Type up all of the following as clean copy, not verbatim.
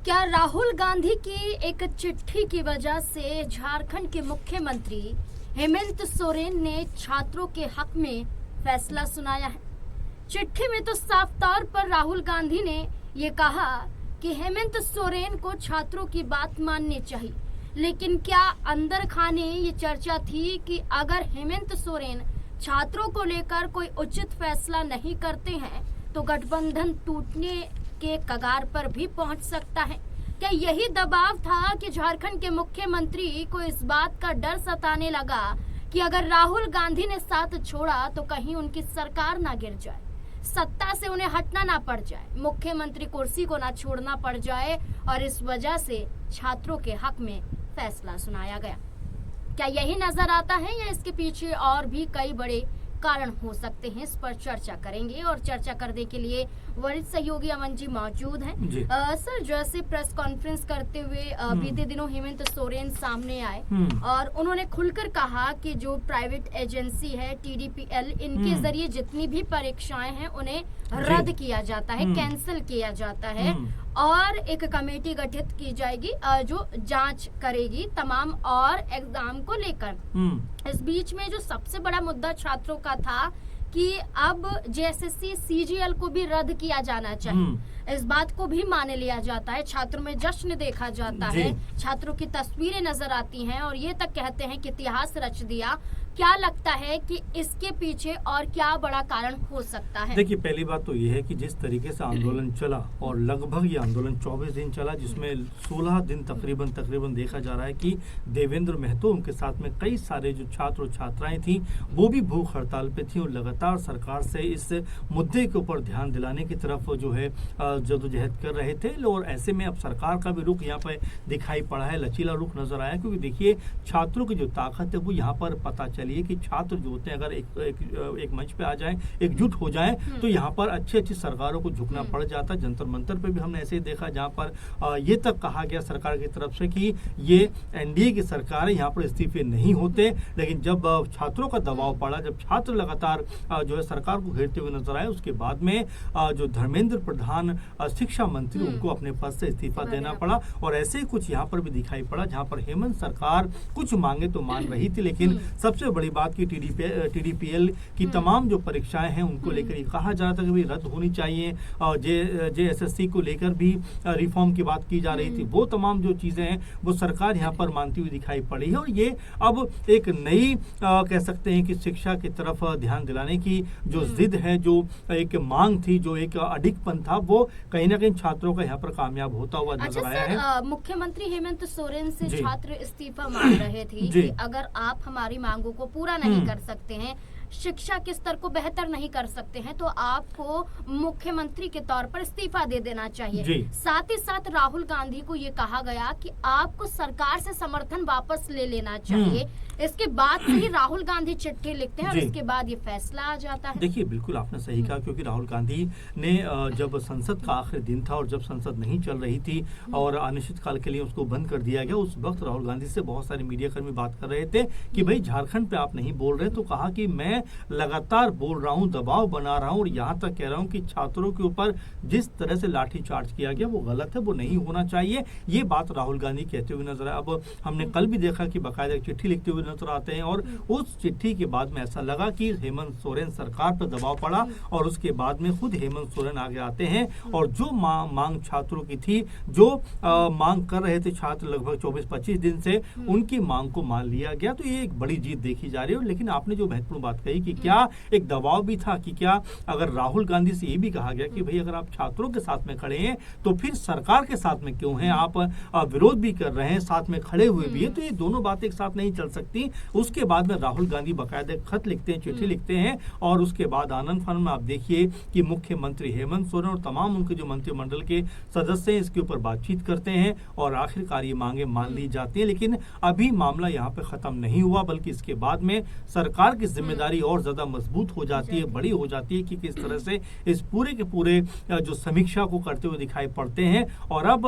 क्या राहुल गांधी की एक चिट्ठी की वजह से झारखंड के मुख्यमंत्री हेमंत सोरेन ने छात्रों के हक में फैसला सुनाया है? चिट्ठी में तो साफ तौर पर राहुल गांधी ने ये कहा कि हेमंत सोरेन को छात्रों की बात माननी चाहिए, लेकिन क्या अंदर खाने ये चर्चा थी कि अगर हेमंत सोरेन छात्रों को लेकर कोई उचित फैसला नहीं करते हैं तो गठबंधन टूटने के कगार पर भी पहुंच सकता है? क्या यही दबाव था कि झारखंड के मुख्यमंत्री को इस बात का डर सताने लगा कि अगर राहुल गांधी ने साथ छोड़ा तो कहीं उनकी सरकार ना गिर जाए, सत्ता से उन्हें हटना ना पड़ जाए, मुख्यमंत्री कुर्सी को ना छोड़ना पड़ जाए, और इस वजह से छात्रों के हक में फैसला सुनाया गया? क्या यही नजर आता है या इसके पीछे और भी कई बड़े कारण हो सकते हैं? इस पर चर्चा करेंगे, और चर्चा करने के लिए वरिष्ठ सहयोगी अमन जी मौजूद हैं। सर, जैसे प्रेस कॉन्फ्रेंस करते हुए बीते दिनों हेमंत सोरेन सामने आए और उन्होंने खुलकर कहा कि जो प्राइवेट एजेंसी है TDPL, इनके जरिए जितनी भी परीक्षाएं हैं उन्हें रद्द किया जाता है, कैंसिल किया जाता है, और एक कमेटी गठित की जाएगी जो जांच करेगी तमाम और एग्जाम को लेकर। इस बीच में जो सबसे बड़ा मुद्दा छात्रों का था कि अब JSSC CGL को भी रद्द किया जाना चाहिए, इस बात को भी मान लिया जाता है, छात्रों में जश्न देखा जाता है, छात्रों की तस्वीरें नजर आती हैं और ये तक कहते हैं कि इतिहास रच दिया। क्या लगता है कि इसके पीछे और क्या बड़ा कारण हो सकता है? देखिए, पहली बात तो ये है कि जिस तरीके से आंदोलन चला, और लगभग ये आंदोलन 24 दिन चला, जिसमें 16 दिन तकरीबन देखा जा रहा है कि देवेंद्र महतो, उनके साथ में कई सारे जो छात्र और छात्राएं थी वो भी भूख हड़ताल पे थी और लगातार सरकार से इस मुद्दे के ऊपर ध्यान दिलाने की तरफ जो है जदोजहद कर रहे थे। और ऐसे में अब सरकार का भी रुख यहाँ पर दिखाई पड़ा है, लचीला रुख नजर आया, क्योंकि देखिए छात्रों की जो ताकत है वो यहाँ पर पता चलिए कि छात्र जो होते हैं अगर एक मंच पे आ जाएं, एकजुट हो जाएं, तो यहाँ पर अच्छी सरकारों को झुकना पड़ जाता है। जंतर मंतर पे भी हमने ऐसे ही देखा, जहाँ पर ये तक कहा गया सरकार की तरफ से कि ये NDA की सरकार है, यहाँ पर इस्तीफे नहीं होते। लेकिन जब छात्रों का दबाव पड़ा, जब छात्र लगातार जो है सरकार को घेरते हुए नजर आए, उसके बाद में जो धर्मेंद्र प्रधान शिक्षा मंत्री, उनको अपने पद से इस्तीफा देना पड़ा। और ऐसे ही कुछ यहाँ पर भी दिखाई पड़ा, जहाँ पर हेमंत सरकार कुछ मांगे तो मान रही थी, लेकिन सबसे बड़ी बात की TDPL की तमाम जो परीक्षाएं हैं उनको लेकर ये कहा जा रहा था कि भाई रद्द होनी चाहिए, और JSSC को लेकर भी रिफॉर्म की बात की जा रही थी। वो तमाम जो चीजें हैं वो सरकार यहाँ पर मानती हुई दिखाई पड़ी है, और ये अब एक नई कह सकते हैं कि शिक्षा की तरफ ध्यान दिलाने की जो जिद है, जो एक मांग थी, जो एक अडिगपन था, वो कहीं ना कहीं छात्रों का यहाँ पर कामयाब होता हुआ नजर आया है। मुख्यमंत्री हेमंत सोरेन से छात्र इस्तीफा मांग रहे थे कि अगर आप हमारी मांगों को पूरा नहीं कर सकते हैं, शिक्षा के स्तर को बेहतर नहीं कर सकते हैं, तो आपको मुख्यमंत्री के तौर पर इस्तीफा दे देना चाहिए। साथ ही साथ राहुल गांधी को ये कहा गया कि आपको सरकार से समर्थन वापस ले लेना चाहिए। इसके बाद से ही राहुल गांधी चिट्ठी लिखते हैं और इसके बाद ये फैसला आ जाता है। देखिए, बिल्कुल आपने सही कहा, क्योंकि राहुल गांधी ने जब संसद का आखिरी दिन था और जब संसद नहीं चल रही थी और अनिश्चितकाल के लिए उसको बंद कर दिया गया, उस वक्त राहुल गांधी से बहुत सारे मीडिया कर्मी बात कर रहे थे कि भाई झारखंड पे आप नहीं बोल रहे, तो कहा कि मैं लगातार बोल रहा हूं, दबाव बना रहा हूं, और यहाँ तक कह रहा हूं कि छात्रों के ऊपर जिस तरह से लाठीचार्ज किया गया वो गलत है, वो नहीं होना चाहिए। ये बात राहुल गांधी कहते हुए नजर आए। अब हमने कल भी देखा कि बाकायदा चिट्ठी लिखते हुए नजर आते हैं, और उस चिट्ठी के बाद में ऐसा लगा कि हेमंत सोरेन सरकार पर दबाव पड़ा, और उसके बाद में खुद हेमंत सोरेन आगे आते हैं, और जो मांग छात्रों की थी, जो मांग कर रहे थे छात्र लगभग 24-25 दिन से, उनकी मांग को मान लिया गया। तो ये एक बड़ी जीत देखी जा रही है। लेकिन आपने जो महत्वपूर्ण बात कही कि क्या एक दबाव भी था, कि क्या अगर राहुल गांधी से ये भी कहा गया कि भाई अगर आप छात्रों के साथ में खड़े हैं तो फिर सरकार के साथ में क्यों हैं, आप विरोध भी कर रहे हैं, साथ में खड़े हुए भी हैं, तो ये दोनों बातें एक साथ नहीं चल सकती। उसके बाद में राहुल गांधी बाकायदे खत लिखते हैं, चिट्ठी लिखते हैं, और उसके बाद आनंद फानंद में आप देखिए कि मुख्यमंत्री हेमंत सोरेन और तमाम उनके जो मंत्रिमंडल के सदस्य हैं इसके ऊपर बातचीत करते हैं, और आखिरकार ये मांगे मान ली जाती है। लेकिन अभी मामला यहाँ पे खत्म नहीं हुआ, बल्कि इसके बाद में सरकार की जिम्मेदारी और ज्यादा मजबूत हो जाती है, बड़ी हो जाती है कि किस तरह से इस पूरे के पूरे जो समीक्षा को करते हुए दिखाई पड़ते हैं। और अब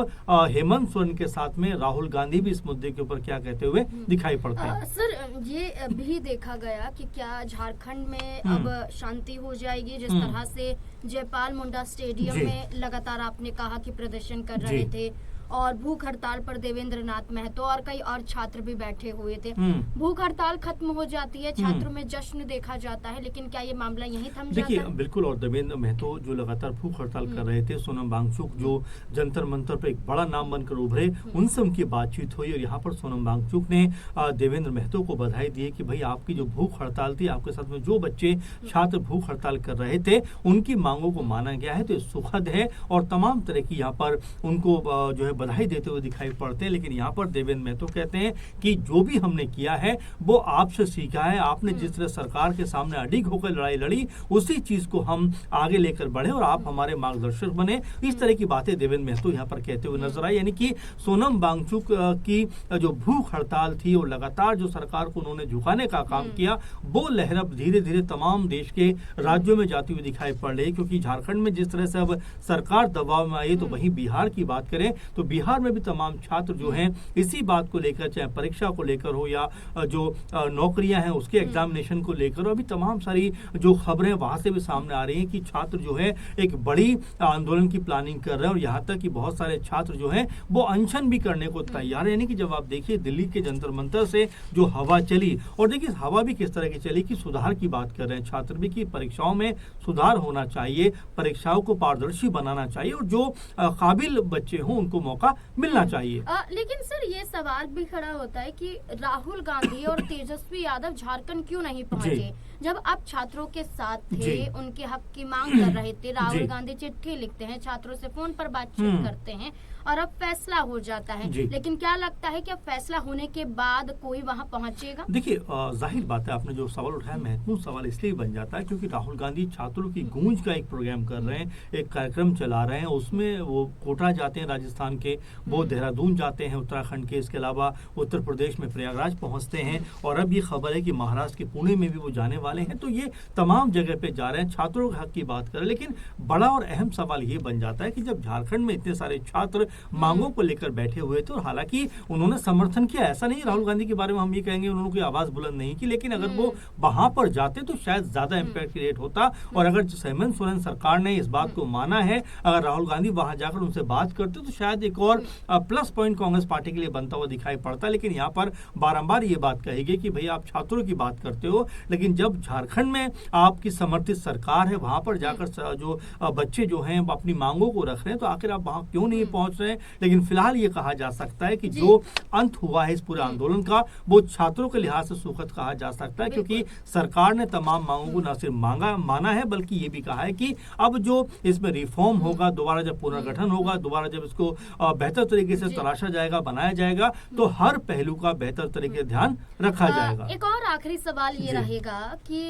हेमंत सोरेन के साथ में राहुल गांधी भी इस मुद्दे के ऊपर क्या कहते हुए दिखाई पड़ते हैं। सर, ये भी देखा गया कि क्या झारखंड में अब शांति हो जाएगी, जिस तरह से जयपाल मुंडा स्टेडियम जी। में लगातार आपने कहा कि प्रदर्शन कर जी। रहे थे और भूख हड़ताल पर देवेंद्र नाथ महतो और कई और छात्र भी बैठे हुए थे। भूख हड़ताल खत्म हो जाती है, छात्रों में जश्न देखा जाता है, लेकिन क्या ये मामला यहीं थम जाता देखिए है? बिल्कुल, और देवेंद्र महतो जो लगातार भूख हड़ताल कर रहे थे, सोनम वांगचुक जो जंतर मंतर पर एक बड़ा नाम बनकर उभरे, उनसे उनकी बातचीत हुई और यहाँ पर सोनम वांगचुक ने देवेंद्र महतो को बधाई दी कि भाई आपकी जो भूख हड़ताल थी, आपके साथ में जो बच्चे छात्र भूख हड़ताल कर रहे थे, उनकी मांगों को माना गया है, तो ये सुखद है और तमाम तरह की यहाँ पर उनको जो है बधाई देते हुए दिखाई पड़ते हैं। लेकिन यहाँ पर देवेंद्र महतो कहते हैं कि जो भी हमने किया है वो आपसे सीखा है, आपने जिस तरह सरकार के सामने अडिग होकर लड़ाई लड़ी, उसी चीज को हम आगे लेकर बढ़े और आप हमारे मार्गदर्शक बने। इस तरह की बातें देवेंद्र महतो यहाँ पर कहते हुए नजर आई। यानी कि सोनम वांगचुक की जो भूख हड़ताल थी और लगातार जो सरकार को उन्होंने झुकाने का काम किया, वो लहर अब धीरे धीरे तमाम देश के राज्यों में जाती हुई दिखाई पड़ रही है। क्योंकि झारखंड में जिस तरह से अब सरकार दबाव में आई, तो वहीं बिहार की बात करें तो बिहार में भी तमाम छात्र जो हैं इसी बात को लेकर, चाहे परीक्षा को लेकर हो या जो नौकरियां हैं उसके एग्जामिनेशन को लेकर, अभी तमाम सारी जो खबरें वहां से भी सामने आ रही हैं कि छात्र जो है एक बड़ी आंदोलन की प्लानिंग कर रहे हैं और यहाँ तक कि बहुत सारे छात्र जो हैं वो अनशन भी करने को तैयार है। यानी कि जब आप देखिए दिल्ली के जंतर मंतर से जो हवा चली, और देखिए हवा भी किस तरह की चली कि सुधार की बात कर रहे हैं छात्र भी कि परीक्षाओं में सुधार होना चाहिए, परीक्षाओं को पारदर्शी बनाना चाहिए और जो काबिल बच्चे हों उनको मौका मिलना चाहिए। लेकिन सर ये सवाल भी खड़ा होता है कि राहुल गांधी और तेजस्वी यादव झारखंड क्यों नहीं पहुंचे? जब आप छात्रों के साथ थे, उनके हक की मांग कर रहे थे, राहुल गांधी चिट्ठी लिखते हैं, छात्रों से फोन पर बातचीत करते हैं और अब फैसला हो जाता है, लेकिन क्या लगता है कि अब फैसला होने के बाद कोई वहां पहुंचेगा? देखिए जाहिर बात है, आपने जो सवाल उठाया महत्वपूर्ण सवाल इसलिए बन जाता है क्योंकि राहुल गांधी छात्रों की गूंज का एक प्रोग्राम कर रहे हैं, एक कार्यक्रम चला रहे हैं, उसमें वो कोटा जाते हैं राजस्थान के, वो देहरादून जाते हैं उत्तराखंड के, इसके अलावा उत्तर प्रदेश में प्रयागराज पहुंचते हैं और अब ये खबर है कि महाराष्ट्र के पुणे में भी वो जाने वाले हैं। तो ये तमाम जगह पे जा रहे हैं, छात्रों के हक की बात करें। लेकिन बड़ा और अहम सवाल ये बन जाता है कि जब झारखंड में इतने सारे छात्र मांगों को लेकर बैठे हुए थे और हालांकि उन्होंने समर्थन किया, ऐसा नहीं राहुल गांधी के बारे में हम ये कहेंगे उन्होंने कोई आवाज बुलंद नहीं की, लेकिन अगर वो वहां पर जाते तो शायद ज्यादा इम्पैक्ट क्रिएट होता। और अगर हेमंत सोरेन सरकार ने इस बात को माना है, अगर राहुल गांधी वहां जाकर उनसे बात करते तो शायद एक और प्लस पॉइंट कांग्रेस पार्टी के लिए बनता हुआ दिखाई पड़ता। लेकिन यहाँ पर बारंबार ये बात कही गई कि भाई आप छात्रों की बात करते हो, लेकिन जब झारखंड में आपकी समर्थित सरकार है, वहां पर जाकर जो बच्चे जो हैं अपनी मांगों को रख रहे हैं, तो आखिर आप वहां क्यों नहीं पहुंच रहे हैं? लेकिन फिलहाल ये कहा जा सकता है कि जो अंत हुआ है इस पूरे आंदोलन का, वो छात्रों के लिहाज से सुखद कहा जा सकता है, क्योंकि सरकार ने तमाम मांगों को न सिर्फ माना है बल्कि ये भी कहा है कि अब जो इसमें रिफॉर्म होगा, दोबारा जब पुनर्गठन होगा, दोबारा जब इसको बेहतर तरीके से तराशा जाएगा, बनाया जाएगा, तो हर पहलू का बेहतर तरीके से ध्यान रखा जाएगा। एक और आखिरी सवाल ये रहेगा कि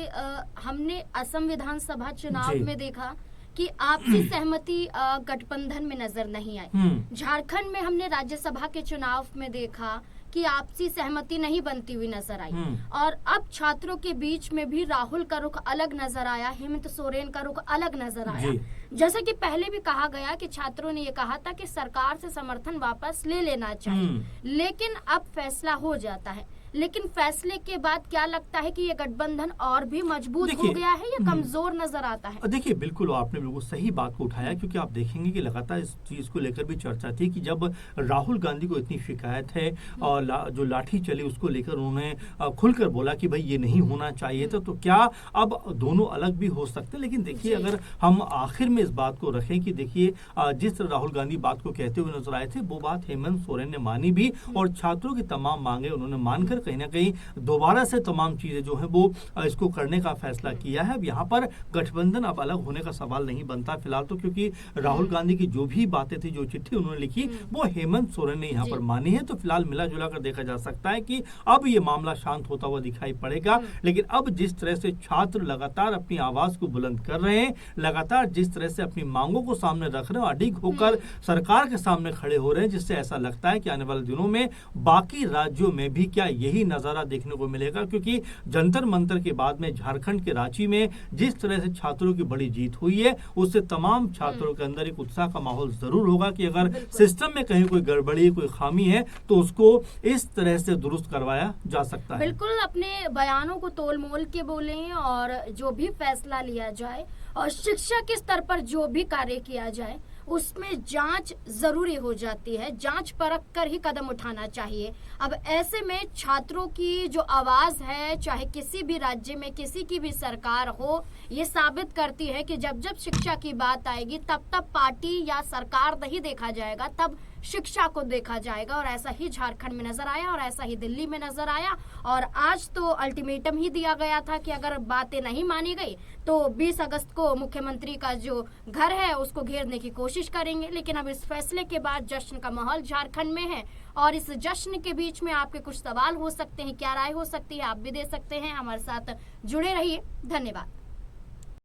हमने असम विधानसभा चुनाव में देखा कि आपसी सहमति गठबंधन में नजर नहीं आई। झारखंड में हमने राज्यसभा के चुनाव में देखा कि आपसी सहमति नहीं बनती हुई नजर आई, और अब छात्रों के बीच में भी राहुल का रुख अलग नजर आया, हेमंत सोरेन का रुख अलग नजर आया। जैसा कि पहले भी कहा गया कि छात्रों ने ये कहा था कि सरकार से समर्थन वापस ले लेना चाहिए, लेकिन अब फैसला हो जाता है। लेकिन फैसले के बाद क्या लगता है कि ये गठबंधन और भी मजबूत हो गया है या कमजोर नजर आता है? देखिए बिल्कुल आपने बिल्कुल सही बात को उठाया, क्योंकि आप देखेंगे कि लगातार इस चीज को लेकर भी चर्चा थी कि जब राहुल गांधी को इतनी शिकायत है और जो लाठी चली उसको लेकर उन्होंने खुलकर बोला कि भाई ये नहीं होना चाहिए था, तो क्या अब दोनों अलग भी हो सकते? लेकिन देखिए अगर हम आखिर में इस बात को रखें कि देखिए जिस तरह राहुल गांधी बात को कहते हुए नजर आए थे, वो बात हेमंत सोरेन ने मानी भी और छात्रों की तमाम मांगे उन्होंने मानकर कहीं ना कहीं दोबारा से तमाम चीजें जो है वो इसको करने का फैसला किया है। अब यहाँ पर गठबंधन अब अलग होने का सवाल नहीं बनता फिलहाल तो, क्योंकि राहुल गांधी की जो भी बातें थी, जो चिट्ठी उन्होंने लिखी, वो हेमंत सोरेन ने यहाँ पर मानी है। तो फिलहाल मिला जुला कर देखा जा सकता है कि अब ये मामला शांत होता हुआ दिखाई पड़ेगा। लेकिन अब जिस तरह से छात्र लगातार अपनी आवाज को बुलंद कर रहे हैं, लगातार जिस तरह से अपनी मांगों को सामने रख रहे हैं, अडिग होकर सरकार के सामने खड़े हो रहे हैं, जिससे ऐसा लगता है कि आने वाले दिनों में बाकी राज्यों में भी क्या यही यही नज़ारा देखने को मिलेगा, क्योंकि जंतर मंतर के बाद में झारखंड के रांची में जिस तरह से छात्रों की बड़ी जीत हुई है, उससे तमाम छात्रों के अंदर एक उत्साह का माहौल जरूर होगा कि अगर सिस्टम में कहीं कोई गड़बड़ी, कोई खामी है तो उसको इस तरह से दुरुस्त करवाया जा सकता है। बिल्कुल अपने बयानों को तोल मोल के बोलें और जो भी फैसला लिया जाए और शिक्षा के स्तर पर जो भी कार्य किया जाए उसमें जांच जरूरी हो जाती है, जांच परख कर ही कदम उठाना चाहिए। अब ऐसे में छात्रों की जो आवाज है, चाहे किसी भी राज्य में किसी की भी सरकार हो, ये साबित करती है कि जब जब शिक्षा की बात आएगी तब तब पार्टी या सरकार नहीं देखा जाएगा, तब शिक्षा को देखा जाएगा। और ऐसा ही झारखंड में नजर आया और ऐसा ही दिल्ली में नजर आया। और आज तो अल्टीमेटम ही दिया गया था कि अगर बातें नहीं मानी गई तो 20 अगस्त को मुख्यमंत्री का जो घर है उसको घेरने की कोशिश करेंगे। लेकिन अब इस फैसले के बाद जश्न का माहौल झारखंड में है और इस जश्न के बीच में आपके कुछ सवाल हो सकते हैं, क्या राय हो सकती है, आप भी दे सकते हैं। हमारे साथ जुड़े रहिए। धन्यवाद।